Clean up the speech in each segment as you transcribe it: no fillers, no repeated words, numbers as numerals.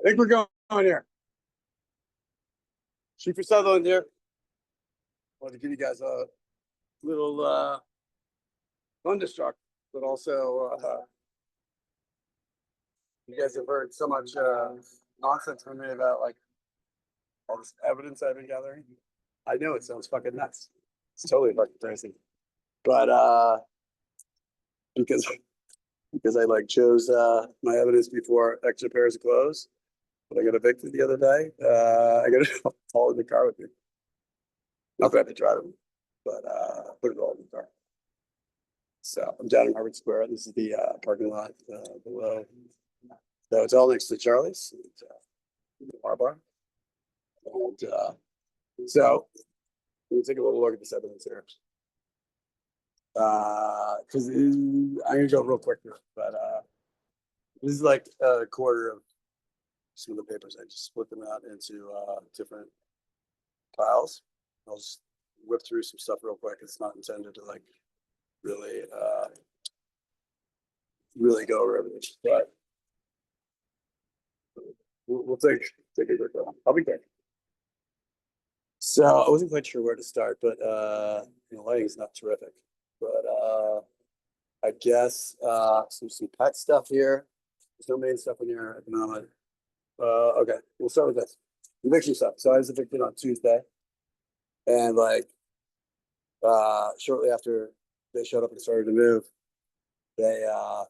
I think we're going here. Chief for Sutherland here. Wanted to give you guys a little thunderstruck, but also you guys have heard so much nonsense from me about like all this evidence I've been gathering. I know it sounds fucking nuts. It's totally fucking crazy. But because I like chose my evidence before extra pairs of clothes. But I got evicted the other day. I got it all in the car with me. Not that I have to drive them, but put it all in the car. So I'm down in Harvard Square. This is the parking lot below. So it's all next to Charlie's, the bar. And so let me take a little look at this evidence here. Because I'm gonna go real quick here, but this is like a quarter of some of the papers. I just split them out into different piles. I'll just whip through some stuff real quick. It's not intended to like really go over everything, but we'll take a quick look. I'll be quick. So I wasn't quite sure where to start, but lighting is not terrific. But I guess some pet stuff here. There's no main stuff in here at the moment. Okay, we'll start with this eviction stuff. So I was evicted on Tuesday, and like shortly after they showed up and started to move, the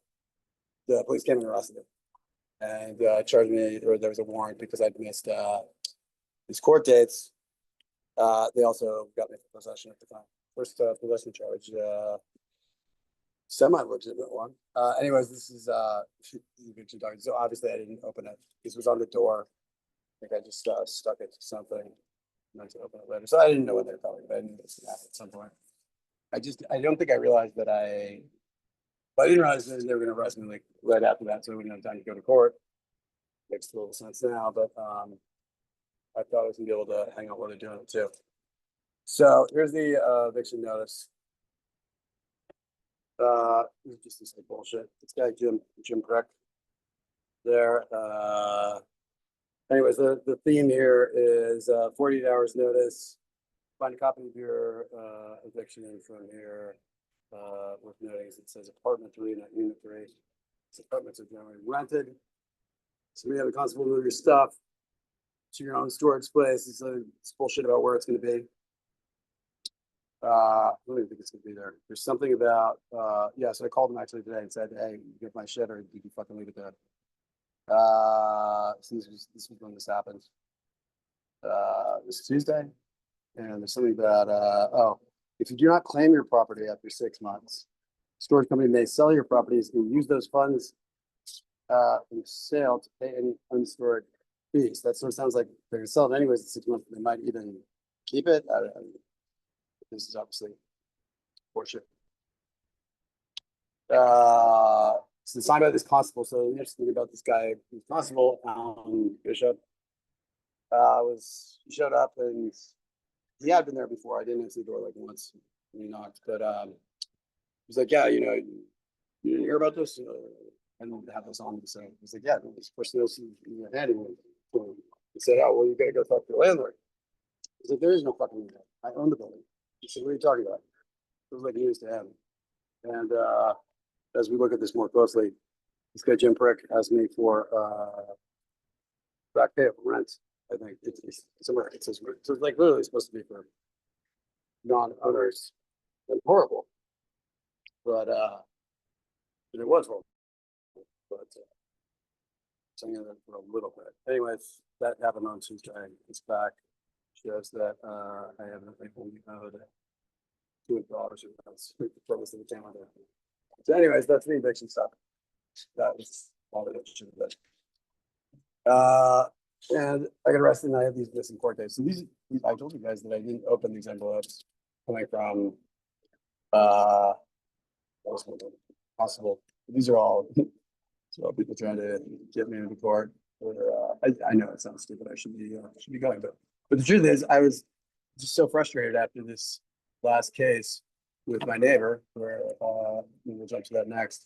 police came and arrested me and charged me, or there was a warrant because I'd missed these court dates. They also got me for possession at the time. First possession charge, semi-legitimate one. Anyways, this is eviction document. So obviously I didn't open it. This was on the door. I think I just stuck it to something. I meant to open it later. So I didn't know what they were talking about. I knew this would happen at some point. I don't think I realized that I didn't realize that they were going to arrest me like right after that. So I wouldn't have time to go to court. Makes a little sense now, but I thought I was going to be able to hang out while they're doing it too. So here's the eviction notice. Just this like bullshit. This guy Jim Preck there. Anyways, the theme here is 48 hours notice. Find a copy of your eviction in from here. With notice it says apartment 3, not unit 3. These apartments are generally rented. So we have a constable move your stuff to your own storage place. It's bullshit about where it's going to be. I don't even think it's gonna be there. There's something about yeah. So I called him actually today and said, "Hey, you get my shit, or you can fucking leave it there." So this was when this happened. This is Tuesday, and there's something about if you do not claim your property after 6 months, storage company may sell your properties and use those funds from sale to pay any unstored fees. That sort of sounds like they're gonna sell it anyways in 6 months. They might even keep it. This is obviously horseshit. So signed by this constable. So the interesting thing about this guy, this constable, Alan Bishop, he showed up and he had been there before. I didn't answer the door like once when he knocked, but he's like, yeah, you didn't hear about this? I didn't have this on me. So he's like, yeah, this person else in your head. He said, oh, well, you gotta go talk to the landlord. He's like, there is no fucking landlord. I own the building. He said, what are you talking about? It was like news to him. And as we look at this more closely, this guy Jim Prick asked me for back pay of rent. I think it's somewhere it says so it's like literally supposed to be for non-owners. And horrible, but it was horrible. But saying it for a little bit. Anyways, that happened on Tuesday. It's back. Shows that I have only owed $200 or promise to the camera there. So, anyways, that's the eviction stuff. That was all that it should have been. And I got arrested and I have these missing court dates. So these I told you guys that I didn't open these envelopes coming from what was it possible. These are all people trying to get me into court. Or, I know it sounds stupid. I should be going, but the truth is, I was just so frustrated after this last case with my neighbor, where we'll jump to that next.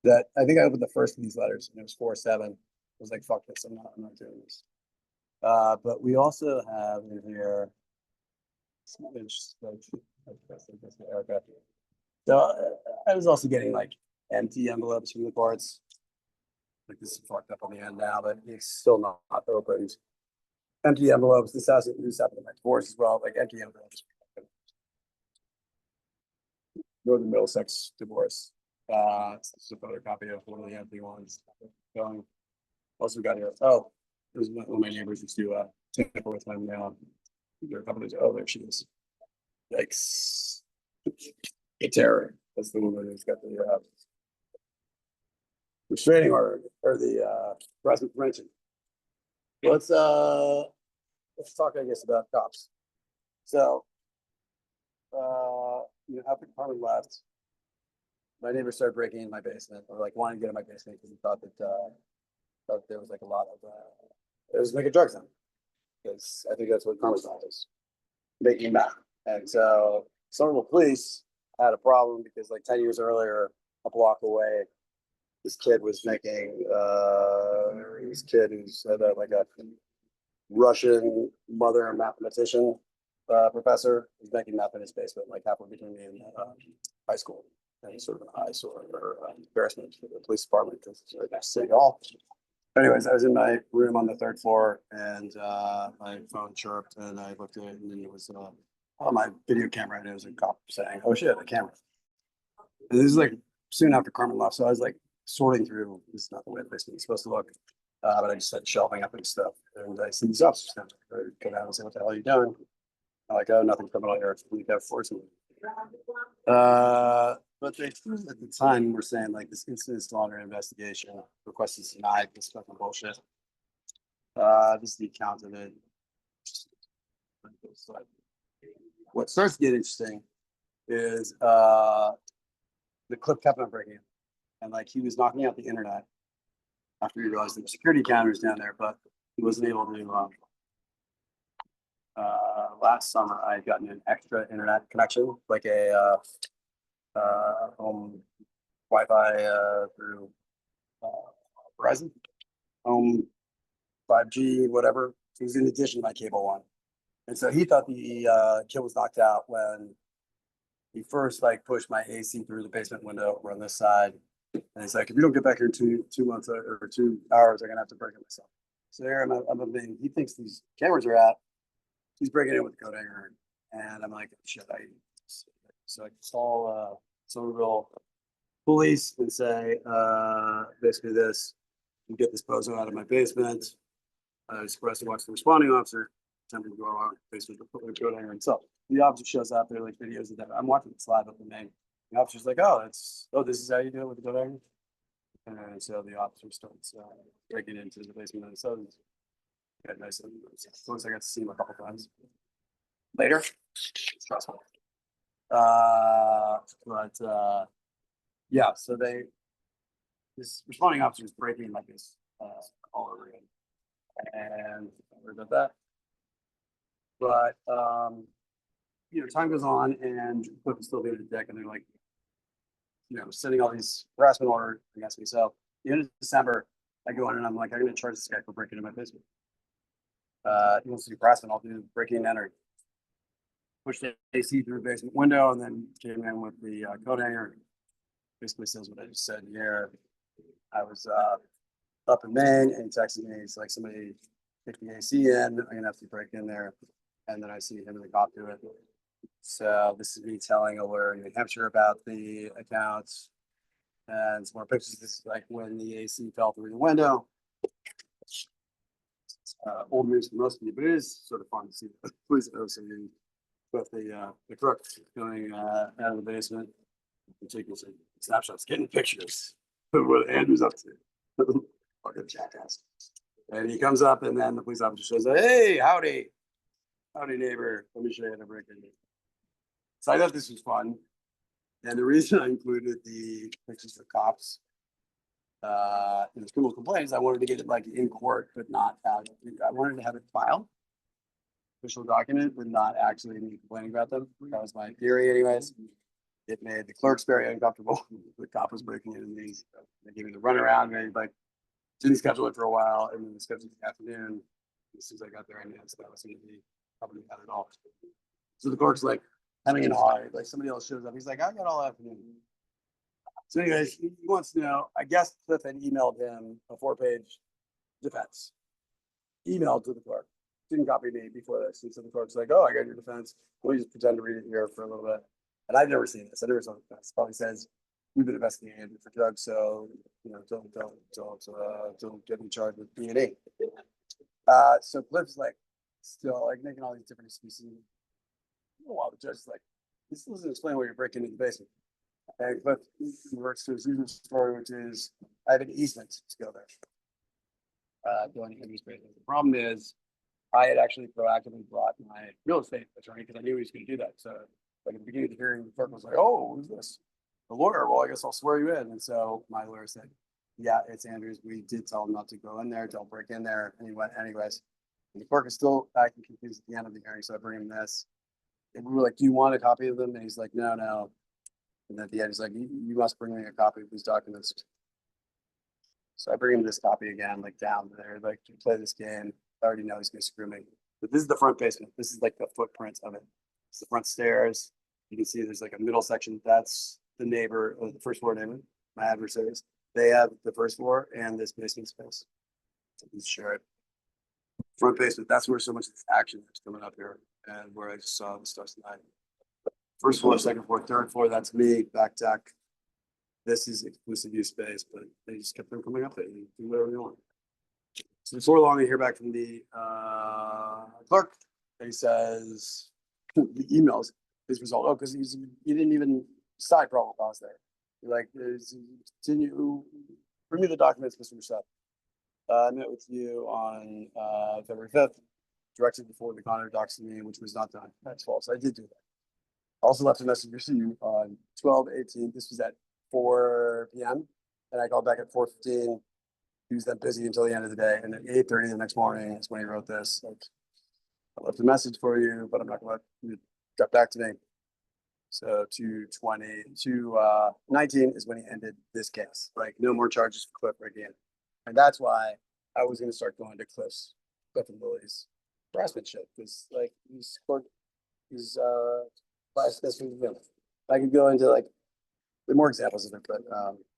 That I think I opened the first of these letters, and it was 4/7, was like, fuck this, I'm not doing this. But we also have in here. Erica. So I was also getting like empty envelopes from the courts. Like this is fucked up on the end now, but it's still not opened. Empty envelopes. This happened in my divorce as well. Like empty envelopes. Northern Middlesex divorce. This is a photocopy of one of the empty ones. Going. Also got here. Oh, there's one of my neighbors used to tamper with my mail. There are a couple of days. Oh, there she is. Yikes. The terror. That's the woman who's got the restraining order or the harassment prevention. Let's talk, I guess, about cops. So after Carmen left, my neighbor started breaking in my basement, or like wanting to get in my basement because he thought that there was like a lot of it was making drugs on. Because I think that's what Carmen's on is, making meth. And so Somerville police had a problem because like 10 years earlier, a block away, this kid was making this kid who's like a Russian mother mathematician professor was making meth in his basement, like halfway between me and high school. And he's sort of an eyesore or embarrassment for the police department because it's right next to City Hall. Anyways, I was in my room on the third floor and my phone chirped and I looked at it and then it was on my video camera and it was a cop saying, "Oh shit, a camera." And this is like soon after Carmen left, so I was like sorting through. This is not the way the basement is supposed to look, but I just started shelving up and stuff. And I see these officers come out and say, "What the hell are you doing?" I'm like, "Oh, nothing criminal here. We have force." But they at the time were saying like this incident is still under investigation. Request is denied. This fucking bullshit. This is the account of it. What starts to get interesting is the clip kept on breaking, and like he was knocking out the internet after he realized there were security cameras down there, but he wasn't able to. Last summer, I had gotten an extra internet connection, like a home Wi-Fi through Verizon, home 5G, whatever. It was in addition to my cable one. And so he thought the kid was knocked out when he first like pushed my AC through the basement window over on this side. And he's like, "If you don't get back here in 2 months or 2 hours, I'm gonna have to break it myself." So there I'm being, he thinks these cameras are out. He's breaking in with the coat hanger. And I'm like, "Shit, so I call Somerville police and say basically this, you get this bozo out of my basement. I was supposed to watch the responding officer attempting to go around basement with the coat hanger himself. The officer shows up there, like videos of that. I'm watching this live up the main. The officer's like, "Oh, this is how you do it with the coat hanger." And so the officer starts breaking into the basement and so yeah, nice. Once I got to see him a couple times later. Stressful. Yeah, so this responding officer is breaking like this all over again. And sorry about that. But time goes on and Cliff is still being at the deck and they're like, sending all these harassment orders against me. So at the end of December, I go in and I'm like, "I'm gonna charge this guy for breaking into my basement. He wants to do harassment, I'll do breaking and entering." Pushed the AC through the basement window and then came in with the coat hanger. Basically says what I just said here. I was up in Maine and he texted me. It's like, "Somebody kicked the AC in. I'm gonna have to break in there." And then I see him and the cop do it. So this is me telling a lawyer in New Hampshire about the accounts and some more pictures. This is like when the AC fell through the window. Old news for most of you, but it is sort of fun to see the police officer with the crook going out of the basement, taking some snapshots, getting pictures of what Andrew's up to. Fucking jackass. And he comes up, and then the police officer says, "Hey, howdy, neighbor. Let me show you how to break in." So I thought this was fun, and the reason I included the pictures of cops in the criminal complaints, I wanted to get it like in court, but not out. I wanted to have it filed, official document, but not actually me complaining about them. That was my theory, anyways. It made the clerks very uncomfortable. The cop was breaking in, and they gave me the runaround, and like Didn't schedule it for a while, and then we scheduled the afternoon. As soon as I got there, I knew that was going to be probably not at all. So the clerk's like, having an hard, like somebody else shows up. He's like, I got all afternoon. So, anyways, he wants to know. I guess Cliff had emailed him a 4-page defense. Emailed to the clerk. Didn't copy me before this. And so the clerk's like, oh, I got your defense. Let me just pretend to read it here for a little bit. And I've never seen this. I never saw the defense. Probably says, we've been investigating for drugs, so don't get me charged with DNA. So Cliff's like still like making all these different excuses. While the judge is like, this doesn't explain why you're breaking into the basement. And Cliff reverts to his usual story, which is I have an easement to go there. Going into his basement. The problem is I had actually proactively brought my real estate attorney because I knew he was going to do that. So like at the beginning of the hearing, the clerk was like, oh, who's this? The lawyer. Well, I guess I'll swear you in. And so my lawyer said, yeah, it's Andrews. We did tell him not to go in there. Don't break in there. And he went anyways. And the clerk is still acting confused at the end of the hearing. So I bring him this. And we were like, do you want a copy of them? And he's like, no. And at the end, he's like, you must bring me a copy of these documents. So I bring him this copy again, like down there, like to play this game. I already know he's gonna screw me. But this is the front basement. This is like the footprint of it. It's the front stairs. You can see there's like a middle section. That's the neighbor, or the first floor neighbor, my adversaries. They have the first floor and this basement space. Let's share it. Front basement. That's where so much action is coming up here, and where I just saw the stars tonight. First floor, second floor, third floor. That's me. Back deck. This is exclusive use space, but they just kept them coming up there. You do whatever you want. So before long, I hear back from the clerk. He says the emails his result. Oh, because he didn't even side problem while I was there. You're like, continue. Bring me the documents, Mr. Rousseau. I met with you on February 5th, directed before the Connor docs to me, which was not done. That's false. I did do that. Also left a message for you on 12/18. This was at 4 p.m. And I called back at 4:15. He was then busy until the end of the day. And at 8:30 the next morning is when he wrote this. Like, I left a message for you, but I'm not going to let you get back to me. So 2:20, 2:19 is when he ended this case. Like, no more charges for Cliff right again. And that's why I was going to start going to Cliff and Lily's harassment shit. Because, like, he's that's what he's doing. I could go into, like, there are more examples of it, but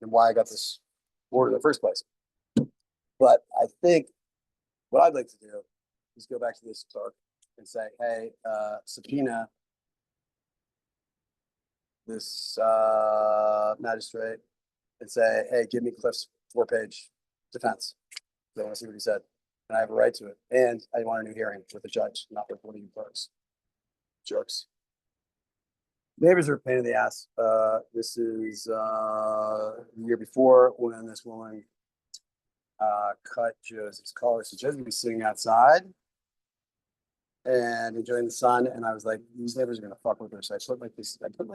and why I got this award in the first place. But I think what I'd like to do is go back to this clerk and say, hey, subpoena this magistrate and say, hey, give me Cliff's 4-page defense. I want to see what he said. And I have a right to it. And I want a new hearing with the judge, not with one of you clerks. Jerks. Neighbors are a pain in the ass. This is the year before when this woman cut Josie's collar. So Josie was sitting outside and enjoying the sun. And I was like, these neighbors are gonna fuck with her. So I put like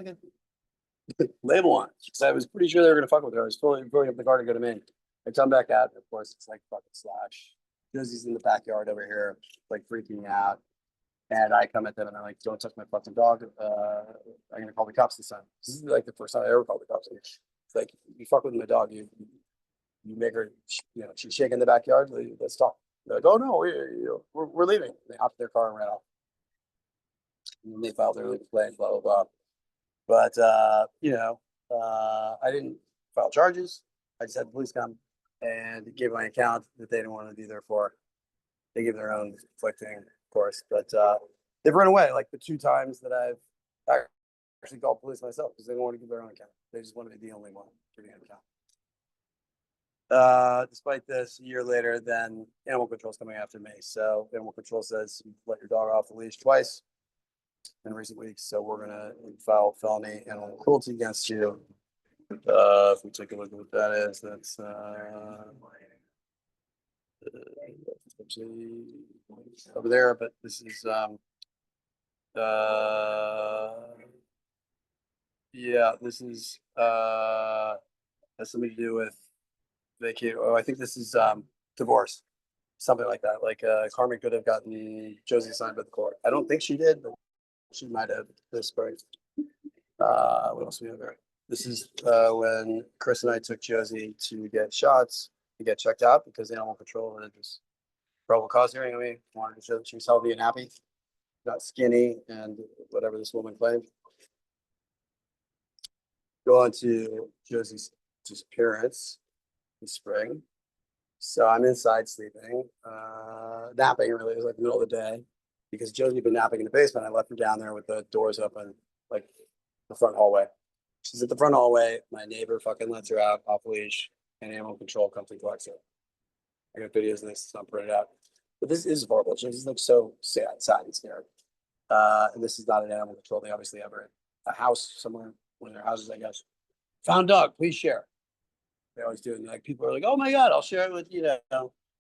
a label on it. Because I was pretty sure they were gonna fuck with her. I was totally going up the car to go to me. I come back out, and of course it's like fucking slash. Josie's in the backyard over here, like freaking out. And I come at them and I'm like, don't touch my fucking dog. I'm gonna call the cops this time. This is like the first time I ever called the cops. It's like, you fuck with my dog, you make her, she's shaking in the backyard. Let's talk. They're like, oh no, we're leaving. They hopped their car and ran off. And they filed their legal claim, blah blah blah. But I didn't file charges. I just had the police come and gave my account that they didn't want to be there for. They give their own conflicting, of course, but they've run away like the 2 times that I've actually called police myself because they don't want to give their own account. They just want to be the only one giving an account. Despite this, a year later, then animal control is coming after me. So animal control says you let your dog off the leash twice in recent weeks. So we're gonna file felony animal cruelty against you. If we take a look at what that is, that's over there, but this is this is has something to do with vacate. Oh, I think this is divorce, something like that. Like Carmen could have gotten Josie signed by the court. I don't think she did, but she might have. This part. What else do we have there? This is when Chris and I took Josie to get shots. to get checked out because animal control had this probable cause hearing. I mean, wanted to show that she was healthy and happy, not skinny, and whatever this woman claimed. Go on to Josie's disappearance in spring. So I'm inside sleeping, napping really. It was like the middle of the day because Josie had been napping in the basement. I left her down there with the doors open, like the front hallway. She's at the front hallway. My neighbor fucking lets her out off leash, and animal control comes and collects her. I got videos of this. It's not printed out, but this is horrible. She's like so sad and scared. And this is not an animal control. They obviously have her a house somewhere, one of their houses, I guess. Found dog, please share. They always do. And like people are like, oh my God, I'll share it with,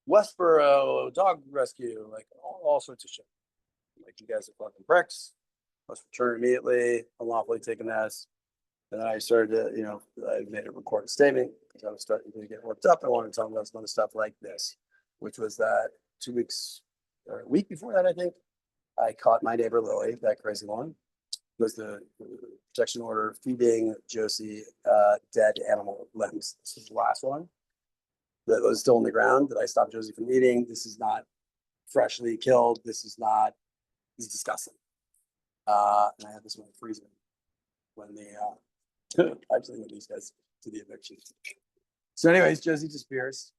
Westboro dog rescue, like all sorts of shit. Like you guys are fucking bricks. Must return immediately, unlawfully taken as. And then I started to, I made a recorded statement because I was starting to get worked up. I wanted to talk about some other stuff like this, which was that 2 weeks or a week before that, I think, I caught my neighbor Lily, that crazy one, was the protection order feeding Josie dead animal limbs. This is the last one that was still on the ground that I stopped Josie from eating. This is not freshly killed. This is disgusting. And I had this one in the freezer when actually when these guys to the eviction. So anyways, Josie disappears.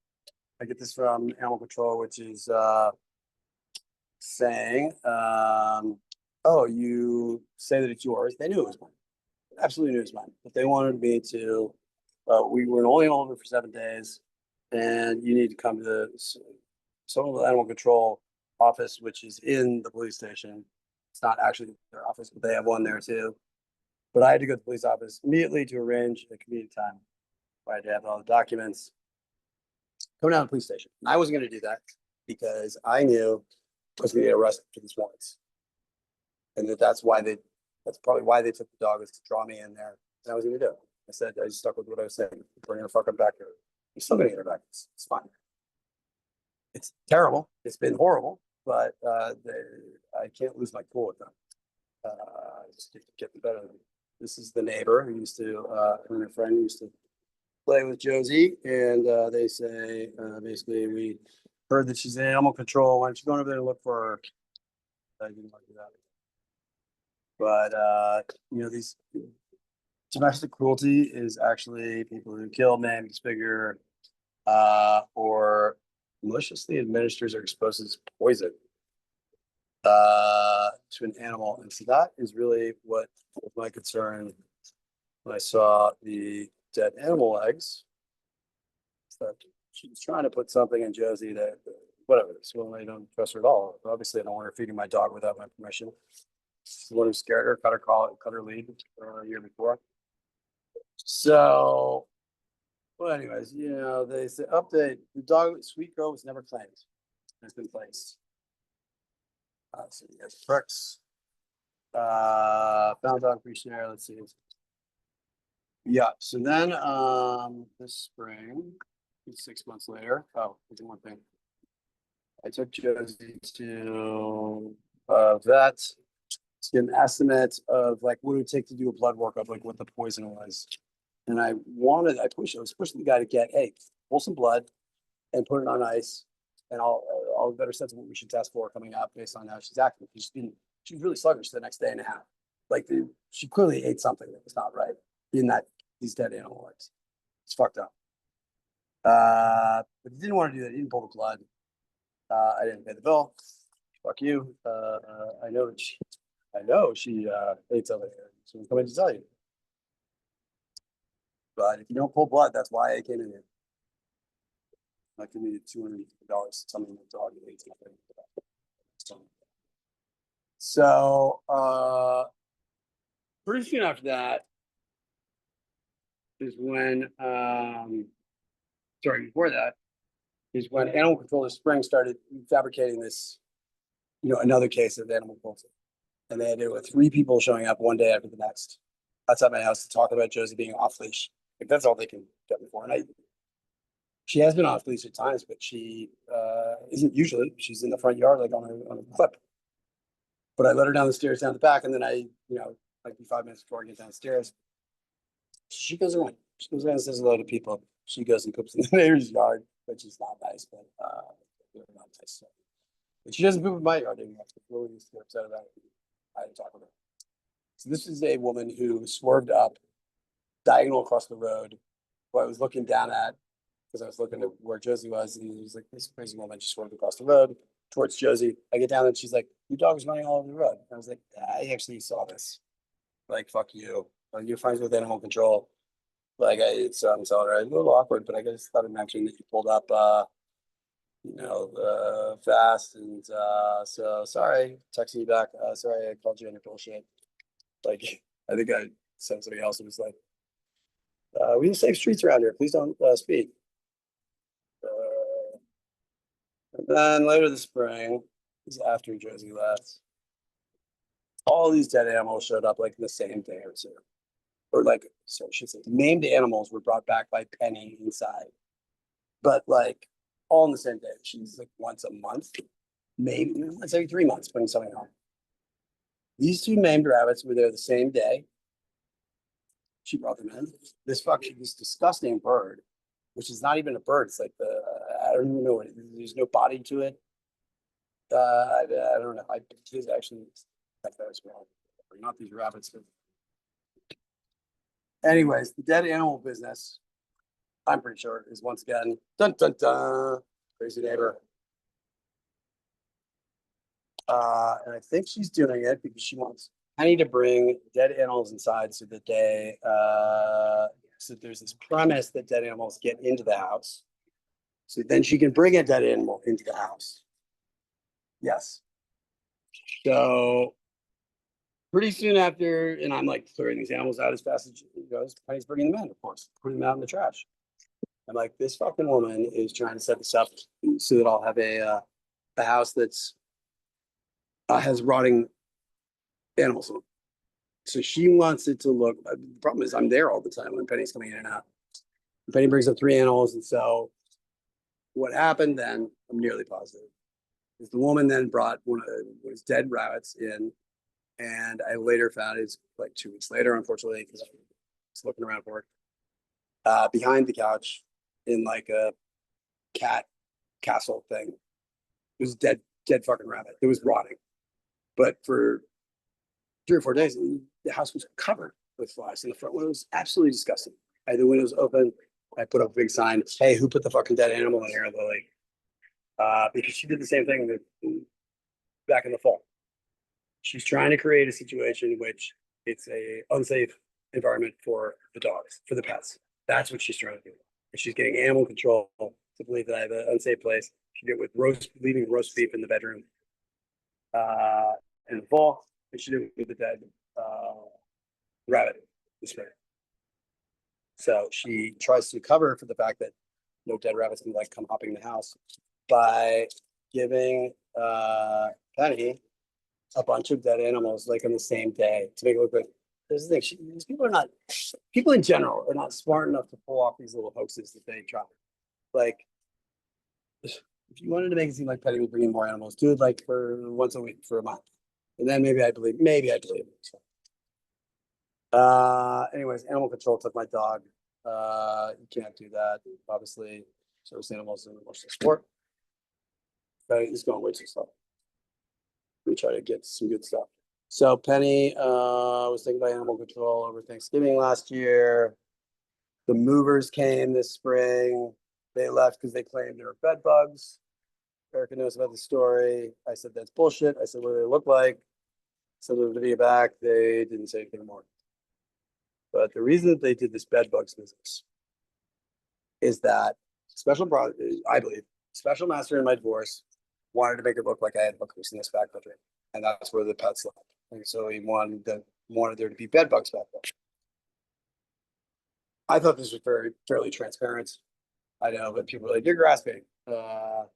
I get this from animal control, which is saying, oh, you say that it's yours. They knew it was mine. Absolutely knew it was mine. But they wanted me to, we were only over for 7 days, and you need to come to the animal control office, which is in the police station. It's not actually their office, but they have one there too. But I had to go to the police office immediately to arrange a convenient time. I had to have all the documents. Come down to the police station. And I wasn't going to do that because I knew I was going to get arrested for these warrants. And that's probably why they took the dog, is to draw me in there. And I was going to do it. I said, I just stuck with what I was saying. Bring her fucking back here. I'm still going to get her back. It's fine. It's terrible. It's been horrible, but I can't lose my cool with them. Just get the better of them. This is the neighbor who used to, and her friend used to play with Josie. And they say, basically, we heard that she's in animal control. Why don't you go over there and look for her? I didn't want to do that. But these domestic cruelty is actually people who kill, maim, disfigure, or maliciously administers or exposes poison to an animal. And so that is really what was my concern when I saw the dead animal legs. That she was trying to put something in Josie that, whatever, so I don't trust her at all. Obviously, I don't want her feeding my dog without my permission. She's the one who scared her, cut her lead a year before. So, well, anyways, they say update: the dog Sweet Girl was never claimed. Has been placed. So you guys pricks. Found dog pre-share. Let's see. Yeah. So then, this spring, 6 months later. Oh, there's one thing. I took Josie to vet to get an estimate of like what it would take to do a blood workup, like what the poison was. And I was pushing the guy to get, hey, pull some blood and put it on ice, and I'll have a better sense of what we should test for coming up based on how she's acting. She was really sluggish the next day and a half. Like she clearly ate something that was not right in these dead animal legs. It's fucked up. But he didn't want to do that. He didn't pull the blood. I didn't pay the bill. Fuck you. I know she ate something. So I'm coming to tell you. But if you don't pull blood, that's why I came in here. I give me $200, something the dog ate something. So pretty soon after that is when before that is when animal control this spring started fabricating this, another case of animal cruelty. And they had it with 3 people showing up one day after the next outside my house to talk about Josie being off leash. Like that's all they can get me for. And she has been off leash at times, but she isn't usually. She's in the front yard, like on a clip. But I let her down the stairs, down the back, and then like 5 minutes before I get downstairs, she goes around. She goes around and says hello to people. She goes and cooks in the neighbor's yard. which is not nice, but they're not nice. And she doesn't poop in my yard anymore. Really used to get upset about it. I had to talk with her. So this is a woman who swerved up diagonal across the road, who I was looking down at because I was looking at where Josie was, and he was like, this crazy woman just swerved across the road towards Josie. I get down and she's like, your dog was running all over the road. And I was like, I actually saw this. Like, fuck you. Like, you're friends with animal control. Like, so I'm telling her, a little awkward, but I just thought I'd mention that you pulled up, fast. And so sorry, texting you back. Sorry, I called you on your bullshit. Like, I think I sent somebody else who was like, we have safe streets around here. Please don't speed. And then later this spring, this is after Josie left, all these dead animals showed up like the same day or two. Or like, so I should say, named animals were brought back by Penny inside. But like all in the same day. She's like once a month, maybe once every 3 months putting something home. These two named rabbits were there the same day. She brought them in. This disgusting bird, which is not even a bird. It's like I don't even know what it is. There's no body to it. I don't know. It's actually not these rabbits. Anyways, the dead animal business, I'm pretty sure, is once again dun dun dun crazy neighbor. And I think she's doing it because she wants Penny to bring dead animals inside so that so there's this premise that dead animals get into the house. So then she can bring a dead animal into the house. Yes. So pretty soon after, and I'm like clearing these animals out as fast as it goes, Penny's bringing them in, of course, putting them out in the trash. I'm like, this fucking woman is trying to set this up so that I'll have a house that's has rotting animals in it. So she wants it to look. The problem is, I'm there all the time when Penny's coming in and out. Penny brings up 3 animals, and so what happened then? I'm nearly positive is the woman then brought one of his dead rabbits in, and I later found it's like 2 weeks later, unfortunately, because I was looking around for it, behind the couch in like a cat castle thing. It was dead fucking rabbit. It was rotting, but for 3 or 4 days, the house was covered with flies in the front window. It was absolutely disgusting. I had the windows open. I put up a big sign, hey, who put the fucking dead animal in here, Lily? Because she did the same thing back in the fall. She's trying to create a situation in which it's a unsafe environment for the dogs, for the pets. That's what she's trying to do. And she's getting animal control to believe that I have an unsafe place. She did it with leaving roast beef in the bedroom in the fall, and she did it with the dead rabbit this spring. So she tries to cover for the fact that no dead rabbits can like come hopping in the house by giving Penny a bunch of dead animals like on the same day to make it look like. There's the thing. These people in general are not smart enough to pull off these little hoaxes that they try. Like, if you wanted to make it seem like Penny was bringing more animals, do it like for once a week for a month, and then maybe I believe it. Anyways, animal control took my dog. You can't do that. Obviously, service animals in emotional support. But it's going way too slow. We try to get some good stuff. So Penny was taken by animal control over Thanksgiving last year. The movers came this spring. They left because they claimed there were bed bugs. Erica knows about the story. I said, that's bullshit. I said, what do they look like? Sent the video back. They didn't say anything more. But the reason that they did this bed bugs business is that I believe, special master in my divorce wanted to make it look like I had hookers in this back bedroom. And that's where the pets lived. And so he wanted there to be bed bugs back there. I thought this was fairly transparent. I know, but people are like, you're grasping. But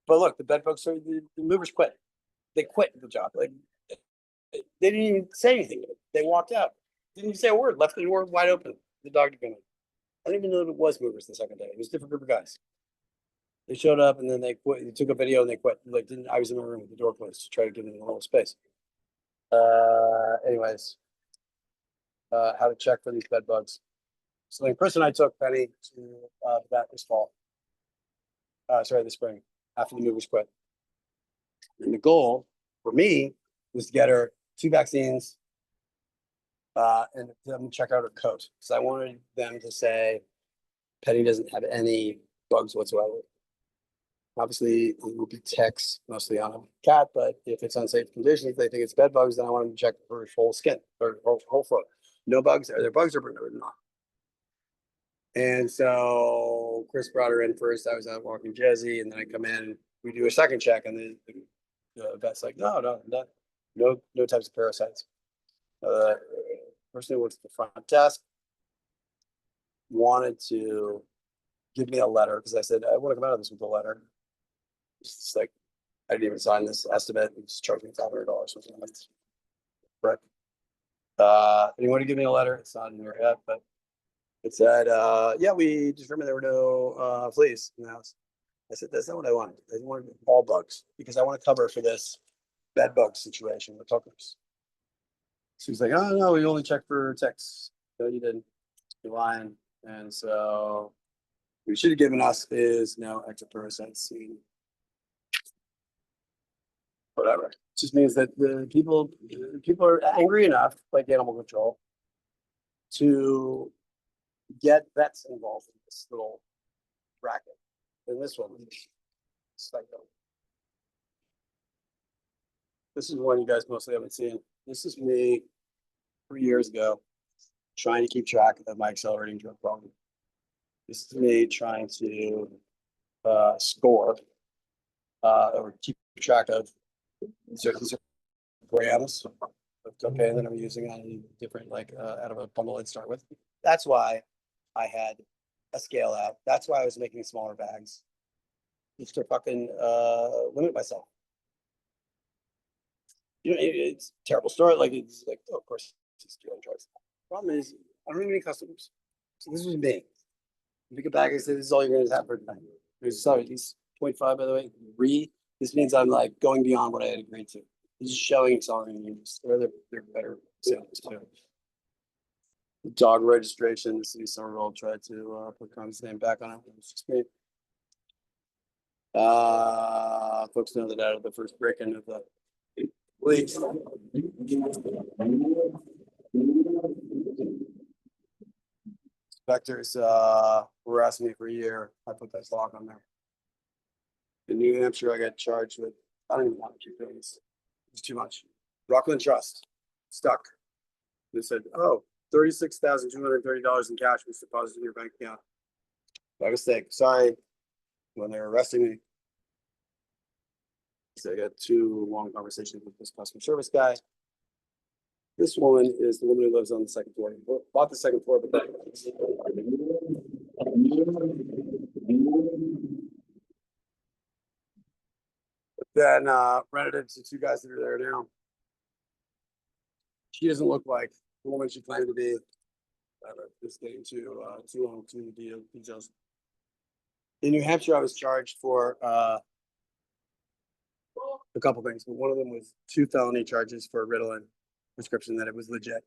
look, the bed bugs, the movers quit. They quit the job. Like, they didn't even say anything. They walked out. Didn't even say a word. Left the door wide open. The dog to come in. I didn't even know it was movers the second day. It was a different group of guys. They showed up and then they quit. They took a video and they quit. Like, I was in my room with the door closed to try to give them a little space. Anyways, how to check for these bed bugs. So the person I took Penny to the vet this fall. sorry, the spring, after the movers quit. And the goal for me was to get her 2 vaccines and them check out her coat. Because I wanted them to say Penny doesn't have any bugs whatsoever. Obviously, it will be ticks mostly on a cat, but if it's unsafe conditions, they think it's bed bugs, then I want them to check for her whole skin or whole foot. No bugs. Are there bugs or not? And so Chris brought her in first. I was out walking Jesse, and then I come in. We do a second check, and the vet's like, no types of parasites. Person who works at the front desk wanted to give me a letter because I said I want to come out of this with a letter. It's like I didn't even sign this estimate. It just charged me $500 or something. Right. And he wanted to give me a letter. It's not in there yet, but it said, yeah, we determined there were no fleas in the house. I said, that's not what I wanted. I wanted all bugs because I want to cover for this bed bug situation with hookers. So he's like, oh, no, we only checked for ticks. No, you didn't. You're lying. And so what you should have given us is no extra parasites. Whatever. It just means that the people are angry enough, like animal control, to get vets involved in this little racket. And this one is psycho. This is one you guys mostly haven't seen. This is me 3 years ago trying to keep track of my accelerating drug problem. This is me trying to score or keep track of certain grams of cocaine that I'm using on different, like out of a bundle I'd start with. That's why I had a scale out. That's why I was making smaller bags. Just to fucking limit myself. You know, it's a terrible story. Like it's like, oh, of course, it's doing drugs. Problem is, I don't have any customers. So this was me. Pick a bag. I said, this is all you're going to have for tonight. Sorry, these 0.5, by the way. This means I'm like going beyond what I had agreed to. This is showing accelerating units. They're better sales too. The dog registration, the city Somerville tried to put Connor's name back on it. It's just me. Folks know that out of the first break-in of the police. Inspectors were asking me for a year. I put that lock on there. In New Hampshire, I got charged with, I don't even want to keep doing this. It's too much. Rockland Trust, stuck. They said, oh, $36,230 in cash was deposited in your bank account. By mistake. Sorry. When they were arresting me, so I got 2 long conversations with this customer service guy. This woman is the woman who lives on the 2nd floor. Bought the 2nd floor, but then rented it to 2 guys that are there now. She doesn't look like the woman she claimed to be. Just getting too long to the details. In New Hampshire, I was charged for a couple things, but one of them was 2 felony charges for Ritalin prescription that it was legit.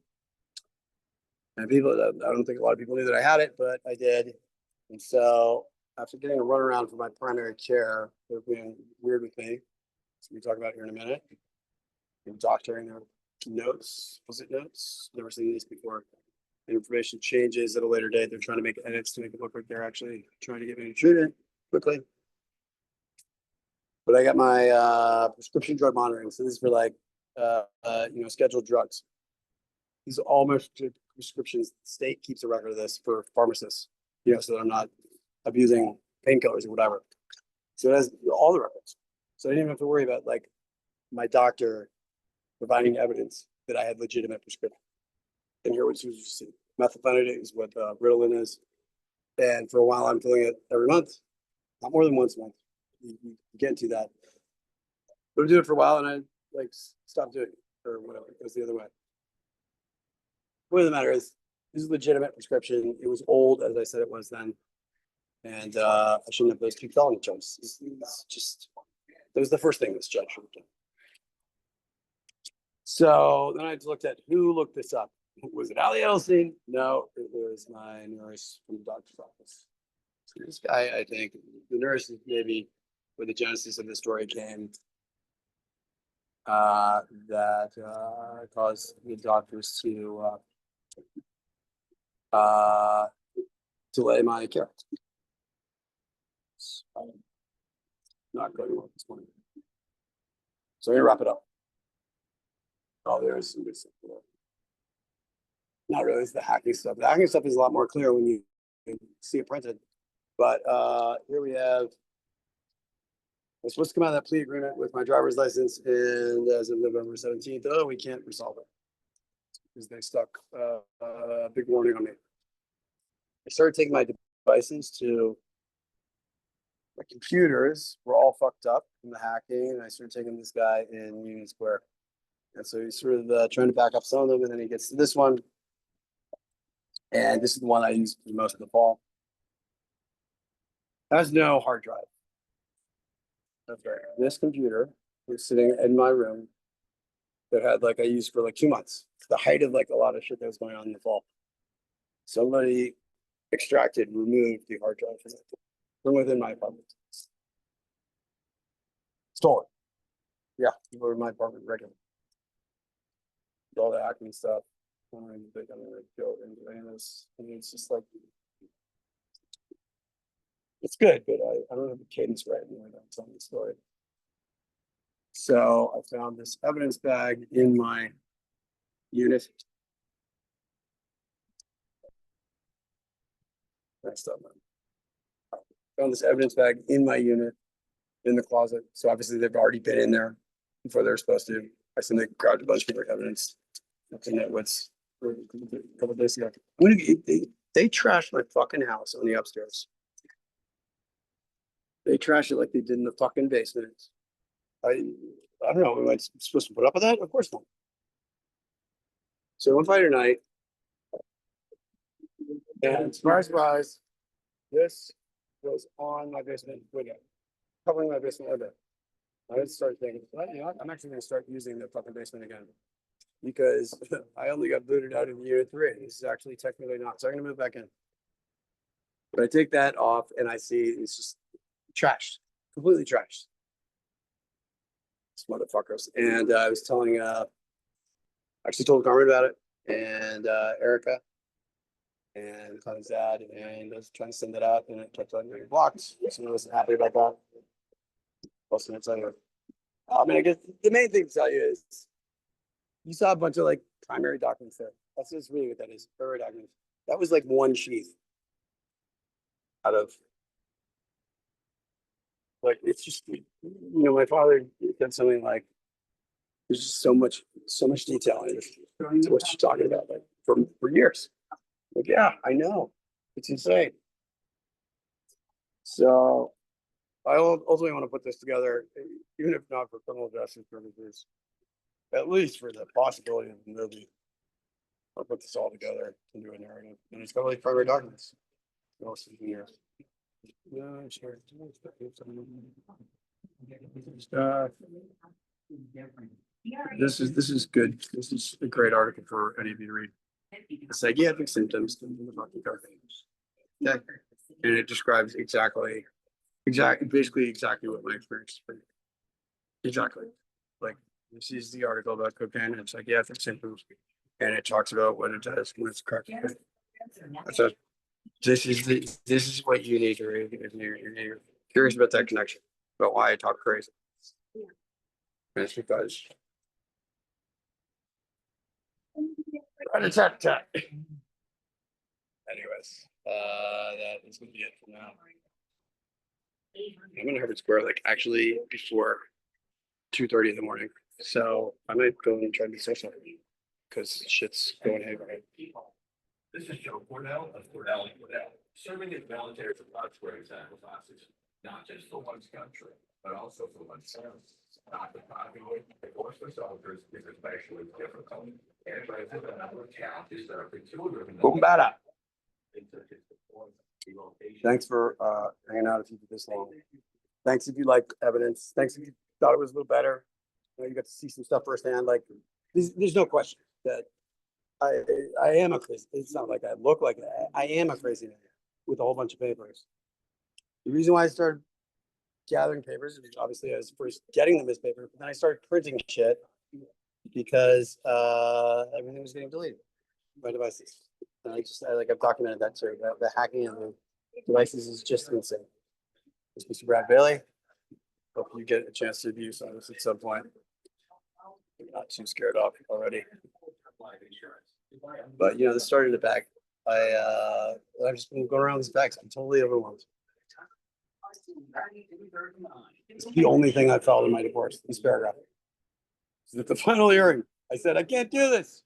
And I don't think a lot of people knew that I had it, but I did. And so after getting a runaround for my primary care, they're being weird with me. So we talk about it here in a minute. Doctoring their notes, was it notes? Never seen these before. The information changes at a later date. They're trying to make edits to make it look like they're actually trying to get me treated quickly. But I got my prescription drug monitoring. So this is for like scheduled drugs. These are all my prescriptions. The state keeps a record of this for pharmacists, so that I'm not abusing painkillers or whatever. So it has all the records. So I didn't even have to worry about like my doctor providing evidence that I had legitimate prescription. And here what you see. Methylphenidate is what Ritalin is. And for a while I'm filling it every month. Not more than once a month. You get into that. But I do it for a while and I like stopped doing it or whatever. It goes the other way. The point of the matter is, this is a legitimate prescription. It was old, as I said it was then. And I shouldn't have those 2 felony charges. It's just, that was the first thing this judge should have done. So then I looked at who looked this up. Was it Ali Edelstein? No, it was my nurse from the doctor's office. So this guy, I think, the nurse is maybe where the genesis of the story came. That caused the doctors to delay my care. Not going well this morning. So I'm gonna wrap it up. Oh, there's some good stuff there. Not really, it's the hacking stuff. The hacking stuff is a lot more clear when you see it printed. But here we have. I'm supposed to come out of that plea agreement with my driver's license, and as of November 17th, oh, we can't resolve it because they stuck a big warning on me. I started taking my devices to my computers were all fucked up from the hacking, and I started taking this guy in Union Square. And so he's sort of trying to back up some of them, and then he gets to this one. And this is the one I use for most of the fall. It has no hard drive. That's right. This computer was sitting in my room that had I used for 2 months. It's the height of a lot of shit that was going on in the fall. Somebody removed the hard drive from within my apartment. Stole it. Yeah, over my apartment regularly. All the hacking stuff. I'm gonna go into this. I mean, it's just it's good, but I don't have the cadence right when I'm telling the story. So I found this evidence bag in my unit. Next up, found this evidence bag in my unit in the closet. So obviously they've already been in there before they're supposed to. I sent they grabbed a bunch of evidence. Looking at what's a couple of days ago. They trashed my fucking house on the upstairs. They trashed it like they did in the fucking basement. I don't know. Am I supposed to put up with that? Of course not. So one Friday night, and surprise, surprise, this was on my basement window, covering my basement window. I just started thinking, well, I'm actually going to start using the fucking basement again because I only got booted out of unit 3. This is actually technically not. So I'm going to move back in. But I take that off and I see it's just trashed, completely trashed. These motherfuckers. And I was telling, actually told Carmen about it and Erica and Connie's dad, and I was trying to send it out and it kept on getting blocked. So I wasn't happy about that. Also, it's I mean, I guess the main thing to tell you is you saw a bunch of primary documents there. That's just really what that is. Primary documents. That was one sheath out of it's just my father said something there's just so much detail in it. What she's talking about for years. Yeah, I know. It's insane. So I ultimately want to put this together, even if not for criminal justice purposes, at least for the possibility of the movie. I'll put this all together and do a narrative. And it's got primary documents. Here. Yeah, sure. This is good. This is a great article for any of you to read. Psychiatric symptoms in the fucking cartoons. Okay. And it describes basically what my experience has been. Exactly. This is the article about cocaine and psychiatric symptoms, and it talks about what it does when it's cracked. So this is what you need to read if you're curious about that connection, about why I talk crazy. And it's because anyways, that is gonna be it for now. I'm in Harvard Square actually before 2:30 in the morning. So I might go and try to be social because shit's going haywire. This is Joe Cordell of Cordell and Cordell, serving as volunteers for God's Square example classes, not just for one's country, but also for oneself. Not the popular, of course, for soldiers is especially difficult. And the number of challenges that are peculiar. Boom, bada. Thanks for hanging out if you did this long. Thanks if you like evidence. Thanks if you thought it was a little better. You got to see some stuff firsthand. There's no question that I am a crazy. It's not like I look like that. I am a crazy man with a whole bunch of papers. The reason why I started gathering papers, is obviously I was first getting them as paper, but then I started printing shit because everything was getting deleted by devices. And I've documented that too. The hacking of the devices is just insane. It's Mr. Brad Bailey. Hope you get a chance to view some of this at some point. I'm not too scared off already. But this started in the back. I've just been going around these bags. I'm totally overwhelmed. It's the only thing I filed in my divorce, this paragraph. At the final hearing, I said, I can't do this.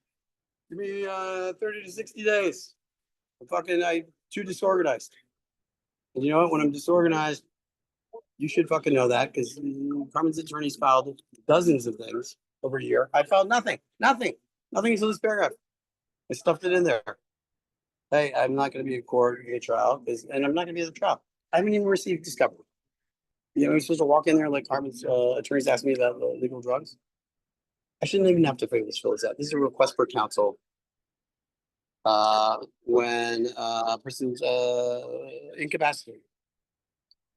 Give me 30 to 60 days. I'm too disorganized. And you know what? When I'm disorganized, you should fucking know that because Carmen's attorneys filed dozens of things over a year. I filed nothing until this paragraph. I stuffed it in there. Hey, I'm not going to be in court in a trial, and I'm not going to be at the trial. I haven't even received discovery. I'm supposed to walk in there like Carmen's attorneys asked me about legal drugs. I shouldn't even have to fill this out. This is a request for counsel. When a person's incapacitated.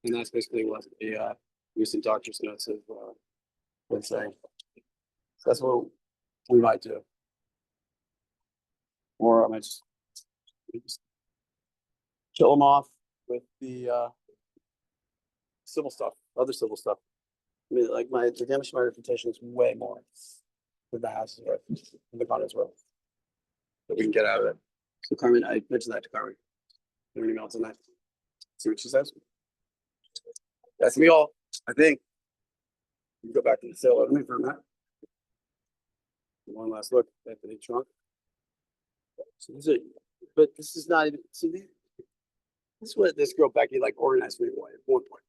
And that's basically what the recent doctor's notes have been saying. So that's what we might do. Or I might just kill them off with the civil stuff, other civil stuff. I mean, like the damage to my reputation is way more than the house is worth, than the condo's worth. That we can get out of it. So Carmen, I mentioned that to Carmen. In an email tonight. See what she says. That's me all, I think. You go back to the sale of me for a minute. One last look at the trunk. So this is, but this is not even, see, this is what this girl Becky like organized me at one point.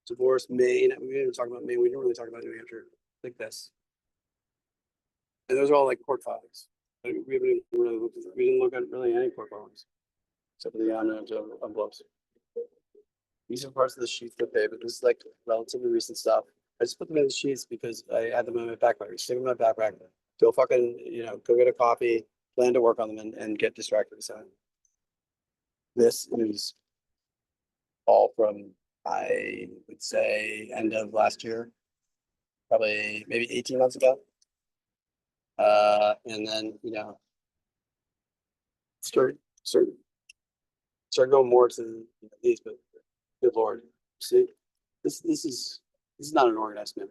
Divorce, Maine. We didn't even talk about Maine. We didn't really talk about New Hampshire. Like this. And those are all like court filings. We haven't really looked at, we didn't look at really any court filings. Except for the envelopes. These are parts of the sheets that pay, but this is like relatively recent stuff. I just put them in the sheets because I had them in my backpack. I stick them in my backpack. Go fucking, go get a coffee, plan to work on them and get distracted. So this is all from, I would say, end of last year, probably maybe 18 months ago. And then, start going more to these, but good Lord, see, this is not an organized man.